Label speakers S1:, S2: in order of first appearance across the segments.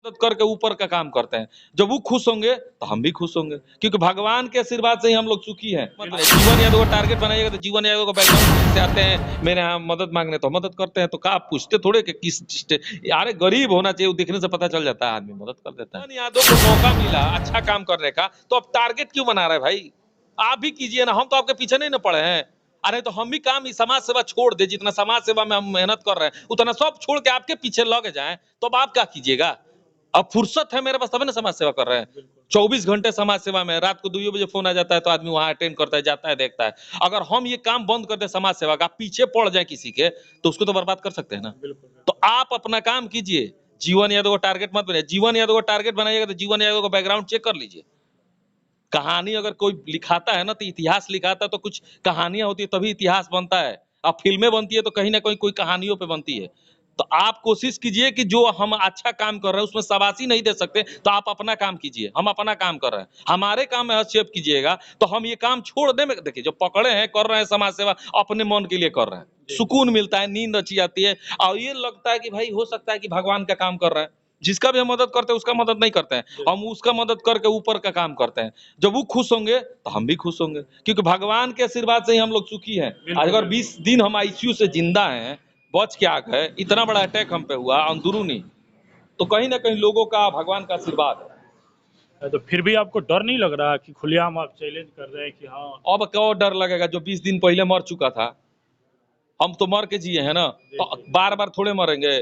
S1: मदद करके ऊपर का काम करते हैं। जब वो खुश होंगे तो हम भी खुश होंगे, क्योंकि भगवान के आशीर्वाद से ही हम लोग सुखी हैं। जीवन यादव का टारगेट बनाइएगा तो जीवन यादव का बैकग्राउंड से आते हैं, मेरे यहाँ मदद मांगने तो मदद करते हैं। तो क्या आप पूछते थोड़े कि किस यार गरीब होना चाहिए, वो दिखने से पता चल जाता है, आदमी मदद कर देता है। जीवन यादव को मौका मिला अच्छा काम करने का, तो अब टारगेट क्यों बना रहे भाई? आप भी कीजिए ना, हम तो आपके पीछे नहीं ना पड़े हैं। अरे तो हम भी काम समाज सेवा छोड़ दे, जितना समाज सेवा में हम मेहनत कर रहे हैं उतना सब छोड़ के आपके पीछे लग जाएं, तो अब आप क्या कीजिएगा? अब फुर्सत है मेरे पास तब ना समाज सेवा कर रहे हैं। 24 घंटे समाज सेवा में, रात को 2 बजे फोन आ जाता है तो आदमी वहां अटेंड करता है, जाता है, देखता है। अगर हम ये काम बंद कर दे समाज सेवा का, पीछे पड़ जाए किसी के, तो उसको तो बर्बाद कर सकते हैं ना। तो आप अपना काम कीजिए, जीवन यादव को टारगेट मत बनाइए। जीवन यादव को टारगेट बनाइएगा तो जीवन यादव का बैकग्राउंड चेक कर लीजिए। कहानी अगर कोई लिखाता है ना, तो इतिहास लिखाता है तो कुछ कहानियां होती है तभी इतिहास बनता है। अब फिल्में बनती है तो कहीं ना कहीं कोई कहानियों पे बनती है। तो आप कोशिश कीजिए कि जो हम अच्छा काम कर रहे हैं उसमें शाबाशी नहीं दे सकते, तो आप अपना काम कीजिए। हम अपना काम कर रहे हैं, हमारे काम में हस्तक्षेप कीजिएगा तो हम ये काम छोड़ने में, देखिए जो पकड़े हैं कर रहे हैं समाज सेवा, अपने मन के लिए कर रहे हैं, सुकून मिलता है, नींद अच्छी आती है, और ये लगता है कि भाई हो सकता है कि भगवान का काम कर रहे हैं। जिसका भी हम मदद करते हैं उसका मदद नहीं करते हैं, हम उसका मदद करके ऊपर का काम करते हैं। जब वो खुश होंगे तो हम भी खुश होंगे, क्योंकि भगवान के आशीर्वाद से ही हम लोग सुखी हैं। आज अगर 20 दिन हम आईसीयू से जिंदा हैं, बच के आ गए, इतना बड़ा अटैक हम पे हुआ अंदरूनी, तो कहीं ना कहीं लोगों का, भगवान का आशीर्वाद है।
S2: तो फिर भी आपको डर नहीं लग रहा कि खुलेआम आप चैलेंज कर रहे हैं कि हाँ?
S1: अब क्यों डर लगेगा? जो 20 दिन पहले मर चुका था, हम तो मर के जिए हैं ना, तो बार बार थोड़े मरेंगे,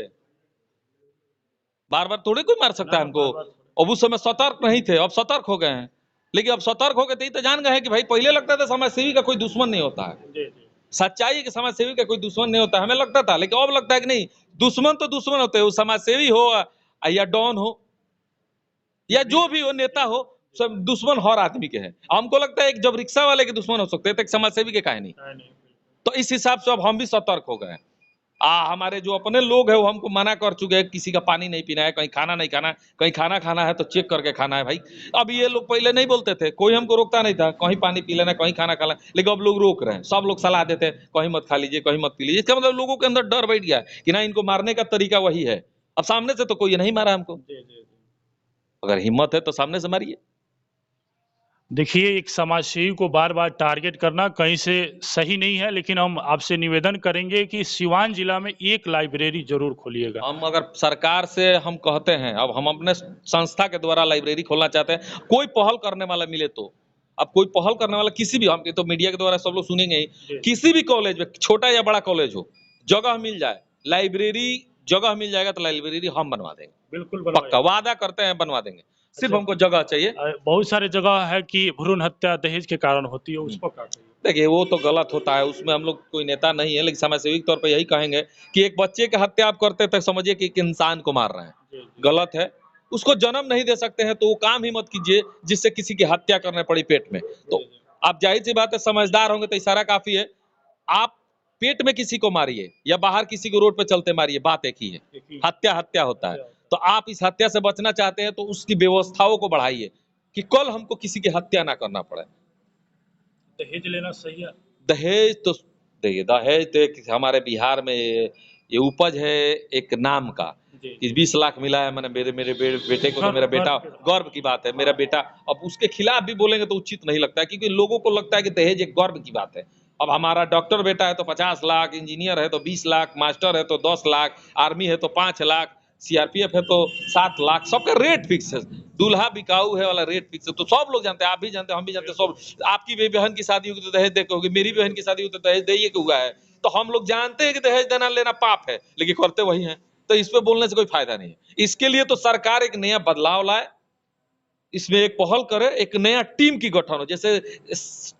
S1: बार बार थोड़े कोई मार सकता है हमको। अब उस समय सतर्क नहीं थे, अब सतर्क हो गए हैं। लेकिन अब सतर्क हो गए तो जान गए हैं कि भाई पहले लगता था समाज सेवी का कोई दुश्मन नहीं होता है। सच्चाई है कि समाज सेवी का कोई दुश्मन नहीं होता, हमें लगता था, लेकिन अब लगता है कि नहीं, दुश्मन तो दुश्मन होते हैं, वो समाज सेवी हो या डॉन हो या जो भी हो, नेता हो, सब दुश्मन हर आदमी के हैं। हमको लगता है एक जब रिक्शा वाले के दुश्मन हो सकते हैं तो एक समाज सेवी के काहे नहीं। तो इस हिसाब से अब हम भी सतर्क हो गए हैं। हमारे जो अपने लोग हैं वो हमको मना कर चुके हैं, किसी का पानी नहीं पीना है, कहीं खाना नहीं खाना है, कहीं खाना खाना है तो चेक करके खाना है भाई। अब ये लोग पहले नहीं बोलते थे, कोई हमको रोकता नहीं था, कहीं पानी पी लेना, कहीं खाना खाना, लेकिन अब लोग रोक रहे हैं, सब लोग सलाह देते हैं कहीं मत खा लीजिए, कहीं मत पी लीजिए। इसका मतलब लोगों के अंदर डर बैठ गया कि ना, इनको मारने का तरीका वही है। अब सामने से तो कोई नहीं मारा हमको, अगर हिम्मत है तो सामने से मारिए।
S2: देखिए, एक समाज सेवी को बार बार टारगेट करना कहीं से सही नहीं है, लेकिन हम आपसे निवेदन करेंगे कि सिवान जिला में एक लाइब्रेरी जरूर खोलिएगा।
S1: हम अगर सरकार से हम कहते हैं, अब हम अपने संस्था के द्वारा लाइब्रेरी खोलना चाहते हैं, कोई पहल करने वाला मिले तो। अब कोई पहल करने वाला किसी भी, हम तो मीडिया के द्वारा सब लोग सुनेंगे ही, किसी भी कॉलेज में, छोटा या बड़ा कॉलेज हो, जगह मिल जाए, लाइब्रेरी जगह मिल जाएगा तो लाइब्रेरी हम बनवा देंगे,
S2: बिल्कुल
S1: पक्का वादा करते हैं, बनवा देंगे। सिर्फ हमको जगह चाहिए।
S2: बहुत सारे जगह है कि भ्रूण हत्या दहेज के कारण होती है, उसको क्या कहिए?
S1: देखिए वो तो गलत होता है, उसमें हम लोग कोई नेता नहीं है, लेकिन समाज सेवी के तौर पर यही कहेंगे कि एक बच्चे की हत्या आप करते तो समझिए कि एक इंसान को मार रहे हैं, गलत है। उसको जन्म नहीं दे सकते हैं तो वो काम ही मत कीजिए जिससे किसी की हत्या करने पड़ी पेट में। तो आप जाहिर सी बात है, समझदार होंगे तो इशारा काफी है। आप पेट में किसी को मारिए या बाहर किसी को रोड पे चलते मारिए, बात एक ही है, हत्या हत्या होता है। तो आप इस हत्या से बचना चाहते हैं तो उसकी व्यवस्थाओं को बढ़ाइए कि कल हमको किसी की हत्या ना करना पड़े।
S2: दहेज लेना सही है?
S1: दहेज तो देखिए, दहेज तो एक हमारे बिहार में ये उपज है एक नाम का कि 20 लाख मिला है, मैंने मेरे बेटे को, तो मेरा बेटा, गर्व की बात है, मेरा बेटा। अब उसके खिलाफ भी बोलेंगे तो उचित नहीं लगता है, क्योंकि लोगों को लगता है कि दहेज एक गर्व की बात है। अब हमारा डॉक्टर बेटा है तो 50 लाख, इंजीनियर है तो 20 लाख, मास्टर है तो 10 लाख, आर्मी है तो 5 लाख, सीआरपीएफ है तो 7 लाख, सबका रेट फिक्स है। दूल्हा बिकाऊ है वाला रेट फिक्स है, तो सब लोग जानते हैं, आप भी जानते हैं, हम भी जानते हैं, सब। आपकी भी बहन की शादी होगी तो दहेज दे के होगी, मेरी बहन की शादी होगी तो दहेज दे के हुआ है। तो हम लोग जानते हैं कि दहेज देना लेना पाप है, लेकिन करते वही हैं। तो इस पे बोलने से कोई फायदा नहीं है। इसके लिए तो सरकार एक नया बदलाव लाए, इसमें एक पहल करे, एक नया टीम की गठन हो, जैसे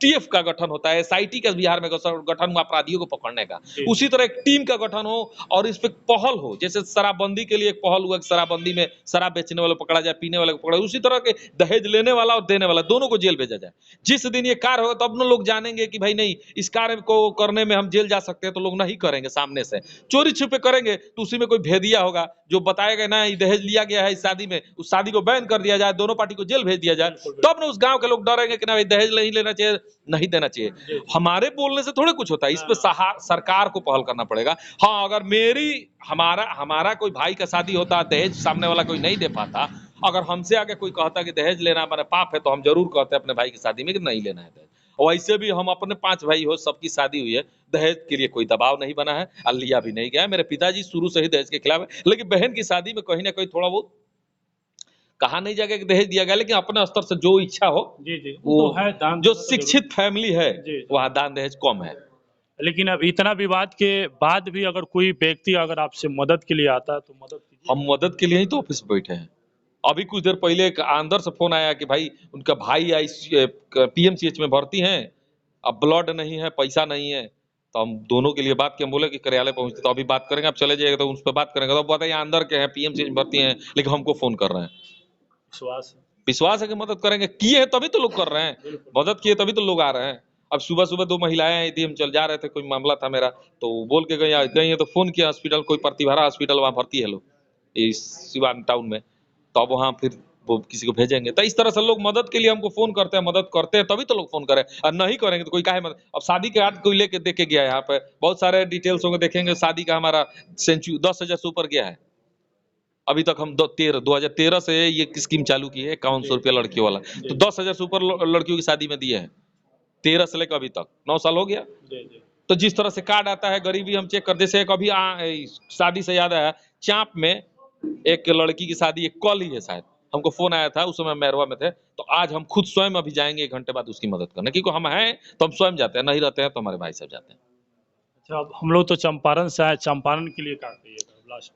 S1: टीएफ का गठन होता है, एसआईटी का बिहार में गठन हुआ अपराधियों को पकड़ने का, उसी तरह एक टीम का गठन हो और इस पे पहल हो। जैसे शराबबंदी के लिए एक पहल हुआ कि शराबबंदी में शराब बेचने वाले पकड़ा जाए, पीने वाले को पकड़ा, उसी तरह के दहेज लेने वाला और देने वाला दोनों को जेल भेजा जाए। जिस दिन ये कार्य होगा तब ना लोग जानेंगे कि भाई नहीं, इस कार्य को करने में हम जेल जा सकते हैं, तो लोग नहीं करेंगे। सामने से चोरी छुपे करेंगे तो उसी में कोई भेदिया होगा जो बताएगा ना, दहेज लिया गया है इस शादी में, उस शादी को बैन कर दिया जाए, दोनों पार्टी को जेल भेज दिया जाए, तब ना उस गांव के लोग डरेंगे कि ना भाई दहेज नहीं लेना चाहिए, नहीं देना चाहिए। हमारे बोलने से थोड़े कुछ होता है, इस पे सरकार को पहल करना पड़ेगा। हाँ, अगर हमारा कोई भाई का शादी होता, दहेज सामने वाला कोई नहीं दे पाता, अगर हमसे आके कोई कहता कि दहेज लेना हमारा पाप है, तो हम जरूर कहते अपने भाई की शादी में कि नहीं लेना है दहेज। और ऐसे भी हम अपने 5 भाई हो, सबकी शादी हुई है, दहेज के लिए कोई दबाव नहीं बना है और लिया भी नहीं गया है। मेरे पिताजी शुरू से ही दहेज के खिलाफ है, लेकिन बहन की शादी में कहीं ना कहीं थोड़ा बहुत कहा नहीं जाएगा कि दहेज दिया गया, लेकिन अपने स्तर से जो इच्छा हो,
S2: जी जी,
S1: वो
S2: तो है दान
S1: जो
S2: तो
S1: शिक्षित फैमिली है
S2: जी।
S1: वहाँ दान दहेज कम है।
S2: लेकिन अब इतना विवाद के बाद भी अगर कोई व्यक्ति अगर आपसे मदद के लिए आता है तो मदद कीजिए।
S1: हम मदद के लिए ही तो ऑफिस में बैठे हैं। अभी कुछ देर पहले एक अंदर से फोन आया कि भाई उनका भाई पीएमसीएच में भर्ती हैं, अब ब्लड नहीं है, पैसा नहीं है, तो हम दोनों के लिए बात किए। हम बोले कि कार्यालय पहुंचते तो अभी बात करेंगे, आप चले जाइएगा तो उस पर बात करेंगे। तो बताइए अंदर के हैं, पीएमसीएच में भर्ती हैं, लेकिन हमको फोन कर रहे हैं। विश्वास है कि मदद करेंगे, किए हैं तभी तो लोग कर रहे हैं, मदद किए तभी तो लोग आ रहे हैं। अब सुबह सुबह 2 महिलाएं आई थी, हम चल जा रहे थे, कोई मामला था मेरा, तो बोल के गई है तो फोन किया हॉस्पिटल, कोई प्रतिभारा हॉस्पिटल वहाँ भर्ती है लोग इस सिवान टाउन में, तो अब वहाँ फिर वो किसी को भेजेंगे। तो इस तरह से लोग मदद के लिए हमको फोन करते हैं, मदद करते हैं तभी तो लोग फोन करें, और नहीं करेंगे तो कोई काहे मदद। अब शादी के आज कोई लेके देके गया है, यहाँ पे बहुत सारे डिटेल्स होंगे, देखेंगे शादी का हमारा 10,000 से ऊपर गया है। अभी तक हम 2013 से ये स्कीम चालू की है, 5100 रुपया लड़कियों वाला, तो 10,000 से ऊपर लड़कियों की शादी में दिए हैं, 13 से लेकर अभी तक 9 साल हो गया। तो जिस तरह से कार्ड आता है, गरीबी हम चेक करते से कभी शादी से याद आया, चांप में एक लड़की की शादी एक कल ही है शायद, हमको फोन आया था, उस समय मैरवा में थे, तो आज हम खुद स्वयं अभी जाएंगे 1 घंटे बाद उसकी मदद करने, क्योंकि हम हैं तो हम स्वयं जाते हैं, नहीं रहते हैं तो हमारे भाई सब जाते हैं।
S2: अच्छा, अब हम लोग तो चंपारण से आए, चंपारण के लिए क्या कहिएगा लास्ट?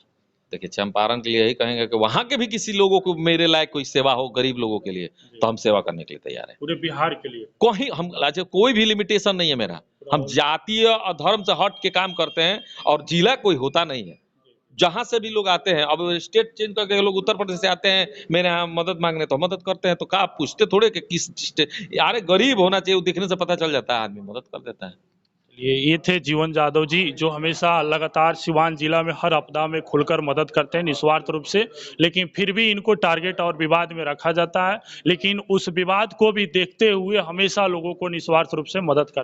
S1: देखिए, चंपारण के लिए यही कहेंगे कि वहां के भी किसी लोगों को मेरे लायक कोई सेवा हो, गरीब लोगों के लिए, तो हम सेवा करने के लिए तैयार हैं।
S2: पूरे बिहार के लिए
S1: कहीं हम अच्छा, कोई भी लिमिटेशन नहीं है मेरा, हम जातीय और धर्म से हट के काम करते हैं, और जिला कोई होता नहीं है, जहां से भी लोग आते हैं। अब स्टेट चेंज करके लोग उत्तर प्रदेश से आते हैं मेरे यहाँ मदद मांगने, तो मदद करते हैं। तो क्या आप पूछते थोड़े कि किस स्टेट, यार गरीब होना चाहिए, वो दिखने से पता चल जाता है, आदमी मदद कर देता है।
S2: ये थे जीवन जादव जी, जो हमेशा लगातार सिवान जिला में हर आपदा में खुलकर मदद करते हैं निस्वार्थ रूप से, लेकिन फिर भी इनको टारगेट और विवाद में रखा जाता है, लेकिन उस विवाद को भी देखते हुए हमेशा लोगों को निस्वार्थ रूप से मदद करते हैं।